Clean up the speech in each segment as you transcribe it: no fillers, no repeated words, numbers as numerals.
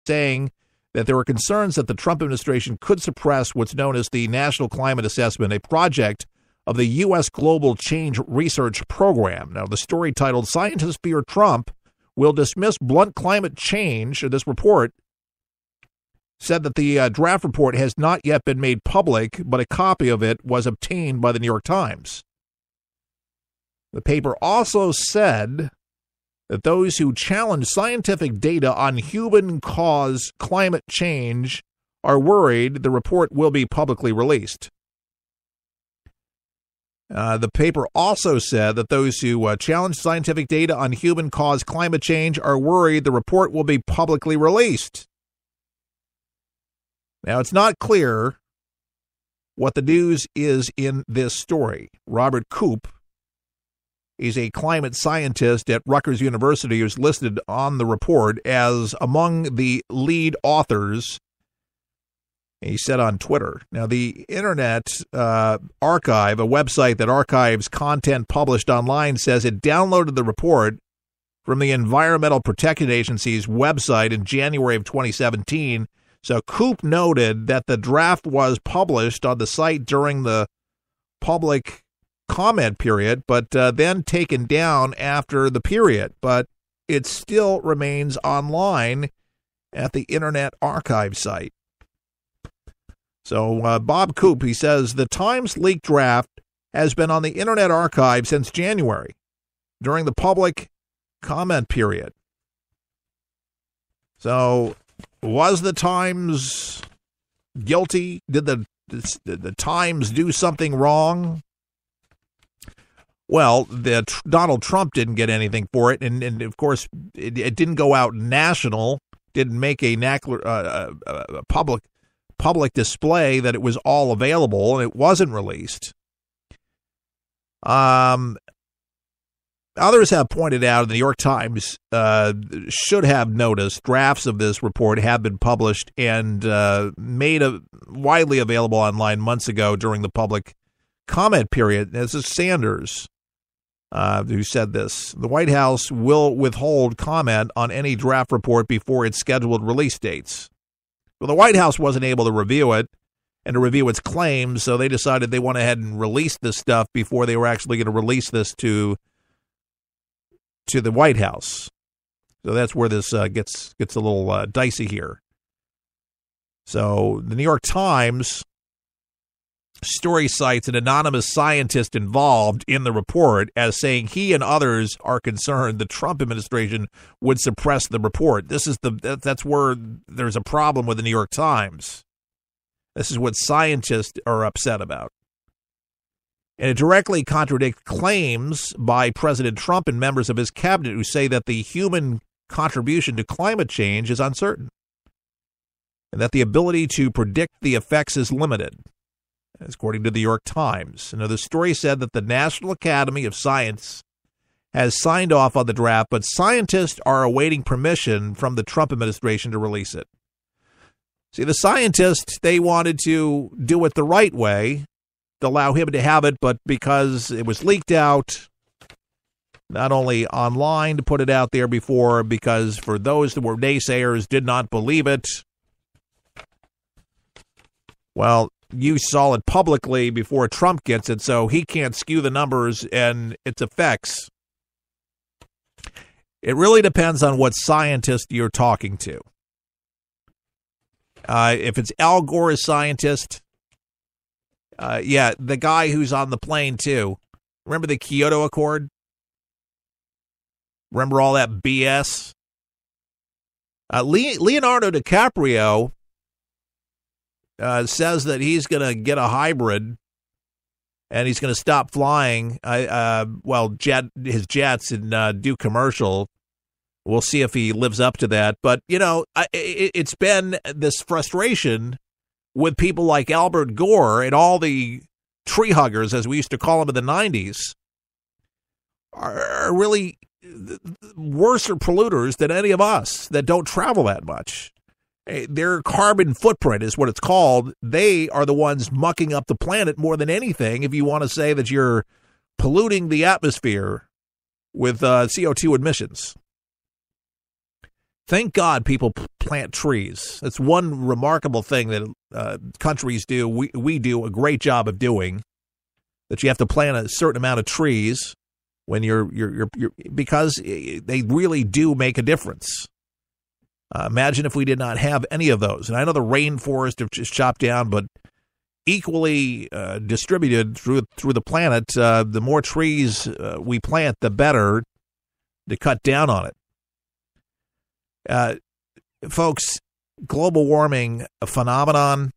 saying that there were concerns that the Trump administration could suppress what's known as the National Climate Assessment, a project of the U.S. Global Change Research Program. Now, the story titled "Scientists Fear Trump Will Dismiss Blunt Climate Change," or this report, said that the draft report has not yet been made public, but a copy of it was obtained by the New York Times. The paper also said that those who challenge scientific data on human-caused climate change are worried the report will be publicly released. The paper also said that those who challenge scientific data on human-caused climate change are worried the report will be publicly released. Now, it's not clear what the news is in this story. Robert Koop is a climate scientist at Rutgers University who's listed on the report as among the lead authors. He said on Twitter. Now, the Internet Archive, a website that archives content published online, says it downloaded the report from the Environmental Protection Agency's website in January of 2017. So Koop noted that the draft was published on the site during the public comment period, but then taken down after the period. But it still remains online at the Internet Archive site. So Bob Koop, he says, the Times leaked draft has been on the Internet Archive since January, during the public comment period. So was the Times guilty? Did the Times do something wrong? Well, Donald Trump didn't get anything for it, and of course, it didn't go out national, didn't make a public display that it was all available, and it wasn't released. Others have pointed out, the New York Times should have noticed drafts of this report have been published and made widely available online months ago during the public comment period. This is Sanders who said this. The White House will withhold comment on any draft report before its scheduled release dates. Well, the White House wasn't able to review it and to review its claims, so they decided they went ahead and released this stuff before they were actually going to release this to the White House. So that's where this gets a little dicey here. So the New York Times story cites an anonymous scientist involved in the report as saying he and others are concerned the Trump administration would suppress the report. That's where there's a problem with the New York Times. This is what scientists are upset about. And it directly contradicts claims by President Trump and members of his cabinet who say that the human contribution to climate change is uncertain and that the ability to predict the effects is limited, according to the New York Times. Now, the story said that the National Academy of Science has signed off on the draft, but scientists are awaiting permission from the Trump administration to release it. See, the scientists, they wanted to do it the right way, to allow him to have it, but because it was leaked out, not only online to put it out there before, because for those that were naysayers did not believe it, well, you saw it publicly before Trump gets it, so he can't skew the numbers and its effects. It really depends on what scientist you're talking to. If it's Al Gore's scientist, the guy who's on the plane, too. Remember the Kyoto Accord? Remember all that BS? Leonardo DiCaprio says that he's going to get a hybrid and he's going to stop flying his jets and do commercial. We'll see if he lives up to that. But, it's been this frustration with people like Albert Gore and all the tree huggers, as we used to call them in the 90s, are really worse polluters than any of us that don't travel that much. Their carbon footprint is what it's called. They are the ones mucking up the planet more than anything, if you want to say that you're polluting the atmosphere with CO2 emissions. Thank God people plant trees. That's one remarkable thing that countries do. We do a great job of doing. That you have to plant a certain amount of trees when you're because they really do make a difference. Imagine if we did not have any of those. And I know the rainforest have just chopped down, but equally distributed through the planet, the more trees we plant, the better to cut down on it. Folks, global warming, a phenomenon?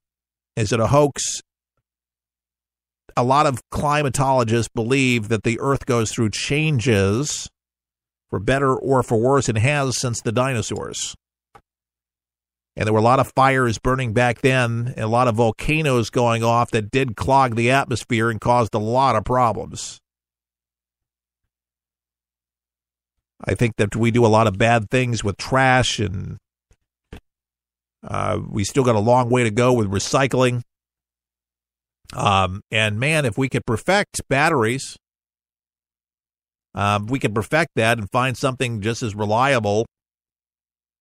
Is it a hoax? A lot of climatologists believe that the Earth goes through changes, for better or for worse. It has since the dinosaurs. And there were a lot of fires burning back then, and a lot of volcanoes going off that did clog the atmosphere and caused a lot of problems. I think that we do a lot of bad things with trash, and we still got a long way to go with recycling. And man, if we could perfect batteries, we could perfect that and find something just as reliable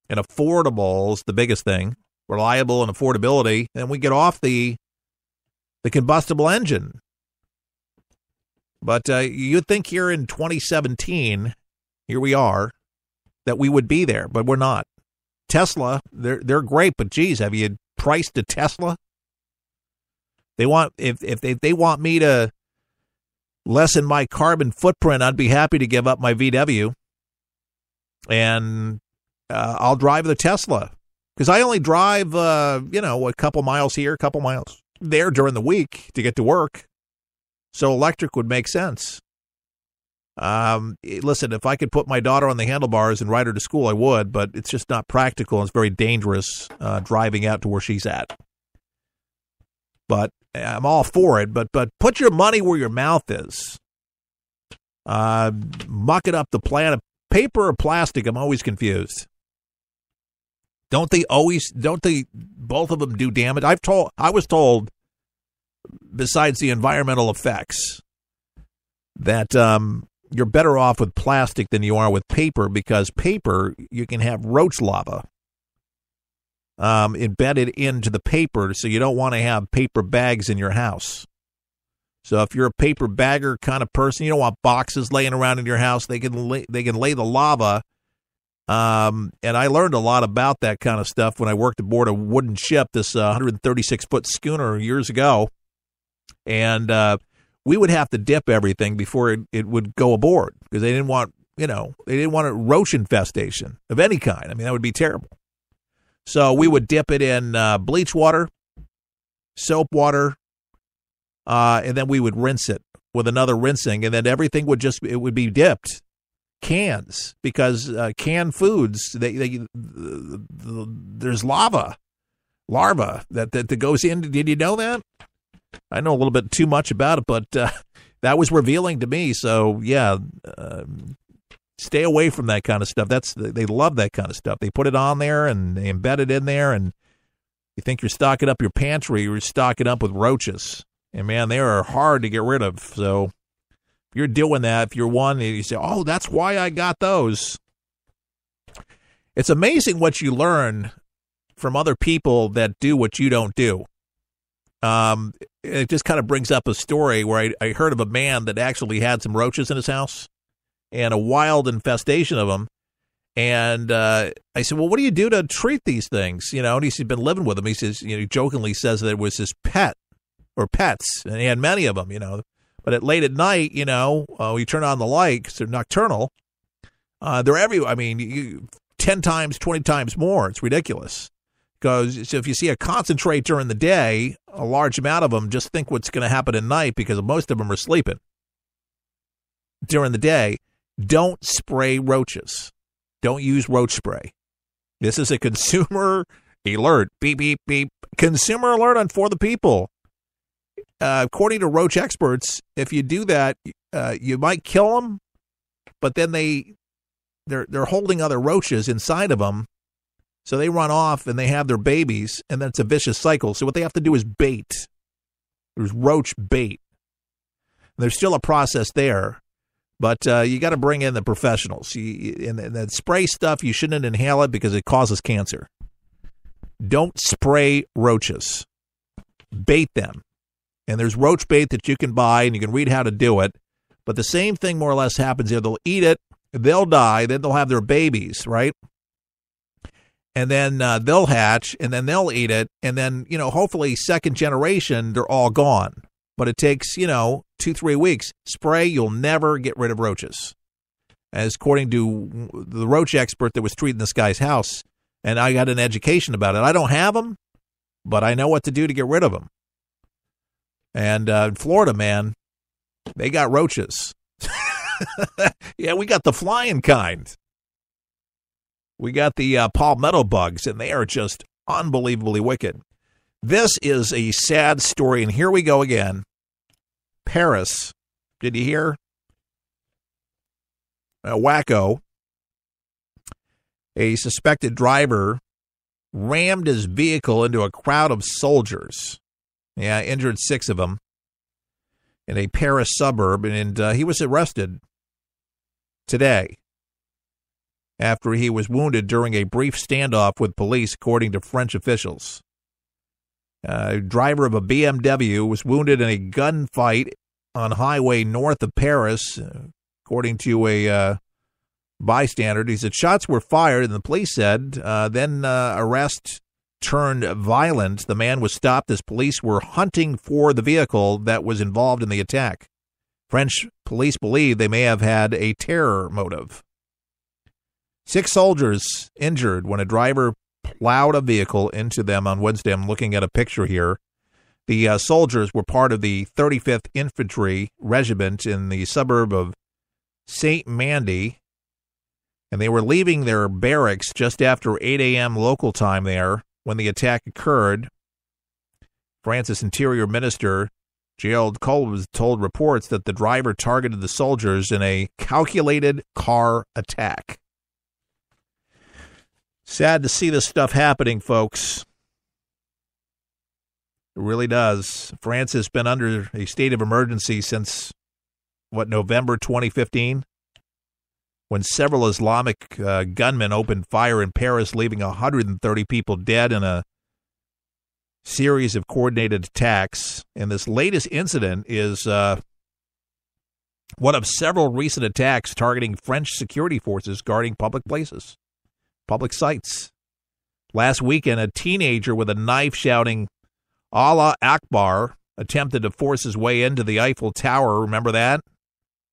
and affordable is the biggest thing, reliable and affordability, and we get off the combustible engine. But you'd think here in 2017, here we are, that we would be there, but we're not. Tesla, they're great, but geez, have you priced a Tesla? They want if they want me to lessen my carbon footprint, I'd be happy to give up my VW, and I'll drive the Tesla because I only drive a couple miles here, a couple miles there during the week to get to work. So electric would make sense. Listen, if I could put my daughter on the handlebars and ride her to school, I would, but it's just not practical. It's very dangerous driving out to where she's at. But I'm all for it. But put your money where your mouth is. Muck it up the planet. Paper or plastic? I'm always confused. Don't they both of them do damage? I was told, besides the environmental effects, that you're better off with plastic than you are with paper, because paper, you can have roach larvae embedded into the paper, so you don't want to have paper bags in your house. So if you're a paper bagger kind of person, you don't want boxes laying around in your house. They can lay the lava. And I learned a lot about that kind of stuff when I worked aboard a wooden ship, this 136-foot schooner years ago. And we would have to dip everything before it would go aboard, because they didn't want a roach infestation of any kind. I mean, that would be terrible. So we would dip it in bleach water, soap water, and then we would rinse it with another rinsing, and then everything would be dipped. Cans, because canned foods, there's larva that goes in. Did you know that? I know a little bit too much about it, but that was revealing to me. So yeah, stay away from that kind of stuff. They love that kind of stuff. They put it on there and they embed it in there, and you think you're stocking up your pantry, you're stocking up with roaches. And man, they are hard to get rid of. So if you're doing that, if you're one, you say, oh, that's why I got those. It's amazing what you learn from other people that do what you don't do. It just kind of brings up a story where I heard of a man that actually had some roaches in his house and a wild infestation of them. And I said, well, what do you do to treat these things? And he's been living with them. He says, he jokingly says that it was his pet or pets, and he had many of them, But late at night, you turn on the light because they're nocturnal. They're everywhere. I mean, 10 times, 20 times more. It's ridiculous. Because if you see a concentrate during the day, a large amount of them, just think what's going to happen at night, because most of them are sleeping. During the day, don't spray roaches. Don't use roach spray. This is a consumer alert. Beep, beep, beep. Consumer alert on For the People. According to roach experts, if you do that, you might kill them, but then they're holding other roaches inside of them, so they run off and they have their babies, and then it's a vicious cycle. So what they have to do is bait. There's roach bait. There's still a process there, But you got to bring in the professionals. And that spray stuff, you shouldn't inhale it because it causes cancer. Don't spray roaches. Bait them. And there's roach bait that you can buy, and you can read how to do it. But the same thing more or less happens here. They'll eat it, they'll die, then they'll have their babies, right? And then they'll hatch, and then they'll eat it, and then, hopefully second generation, they're all gone. But it takes, 2-3 weeks. Spray, you'll never get rid of roaches. As according to the roach expert that was treating this guy's house, and I got an education about it. I don't have them, but I know what to do to get rid of them. And in Florida, man, they got roaches. Yeah, we got the flying kind. We got the palmetto bugs, and they are just unbelievably wicked. This is a sad story, and here we go again. Paris, did you hear? A wacko, a suspected driver, rammed his vehicle into a crowd of soldiers. Yeah, injured 6 of them in a Paris suburb, and he was arrested today after he was wounded during a brief standoff with police, according to French officials. A driver of a BMW was wounded in a gunfight on highway north of Paris, according to a bystander. He said shots were fired, and the police said then arrest turned violent. The man was stopped as police were hunting for the vehicle that was involved in the attack. French police believe they may have had a terror motive. 6 soldiers injured when a driver plowed a vehicle into them on Wednesday. I'm looking at a picture here. The soldiers were part of the 35th Infantry Regiment in the suburb of Saint-Mandé, and they were leaving their barracks just after 8 a.m. local time there when the attack occurred. France's Interior Minister Gérald Collomb told reports that the driver targeted the soldiers in a calculated car attack. Sad to see this stuff happening, folks. It really does. France has been under a state of emergency since, November 2015? When several Islamic gunmen opened fire in Paris, leaving 130 people dead in a series of coordinated attacks. And this latest incident is one of several recent attacks targeting French security forces guarding public places, public sites. Last weekend, a teenager with a knife shouting Allah Akbar attempted to force his way into the Eiffel Tower. Remember that?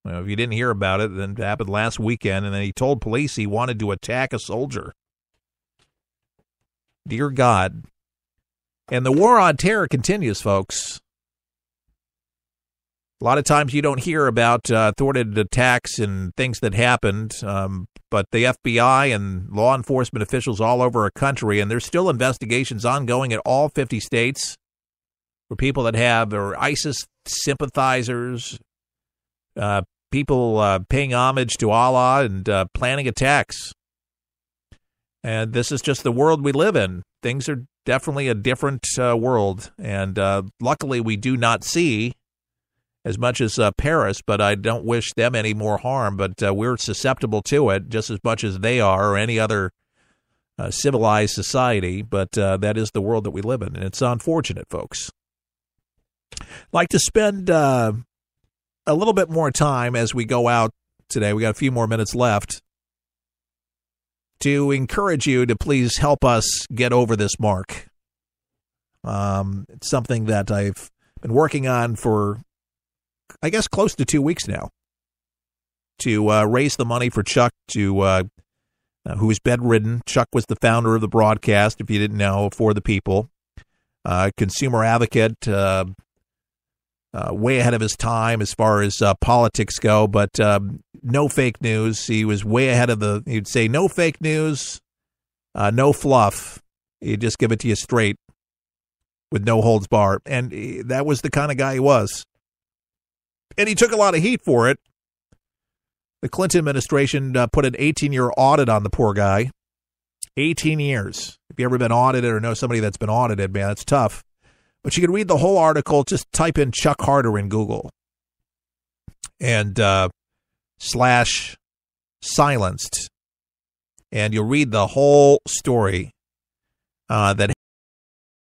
Well, if you didn't hear about it, then it happened last weekend, and then he told police he wanted to attack a soldier. Dear God. And the war on terror continues, folks. A lot of times you don't hear about thwarted attacks and things that happened, but the FBI and law enforcement officials all over our country, and there's still investigations ongoing at all 50 states for people that have or ISIS sympathizers, people paying homage to Allah and planning attacks. And this is just the world we live in. Things are definitely a different world. And luckily we do not see as much as Paris, but I don't wish them any more harm. But we're susceptible to it just as much as they are or any other civilized society. But that is the world that we live in. And it's unfortunate, folks. I'd like to spend a little bit more time as we go out today. We got a few more minutes left to encourage you to please help us get over this mark. It's something that I've been working on for, I guess, close to 2 weeks now to raise the money for Chuck, who's bedridden. Chuck was the founder of the broadcast, if you didn't know, For the People. Consumer advocate, way ahead of his time as far as politics go, but no fake news. He was way ahead of he'd say no fake news, no fluff. He'd just give it to you straight with no holds barred. And that was the kind of guy he was. And he took a lot of heat for it. The Clinton administration put an 18-year audit on the poor guy. 18 years. If you've ever been audited or know somebody that's been audited, man, it's tough. But you can read the whole article. Just type in Chuck Harder in Google. And and you'll read the whole story that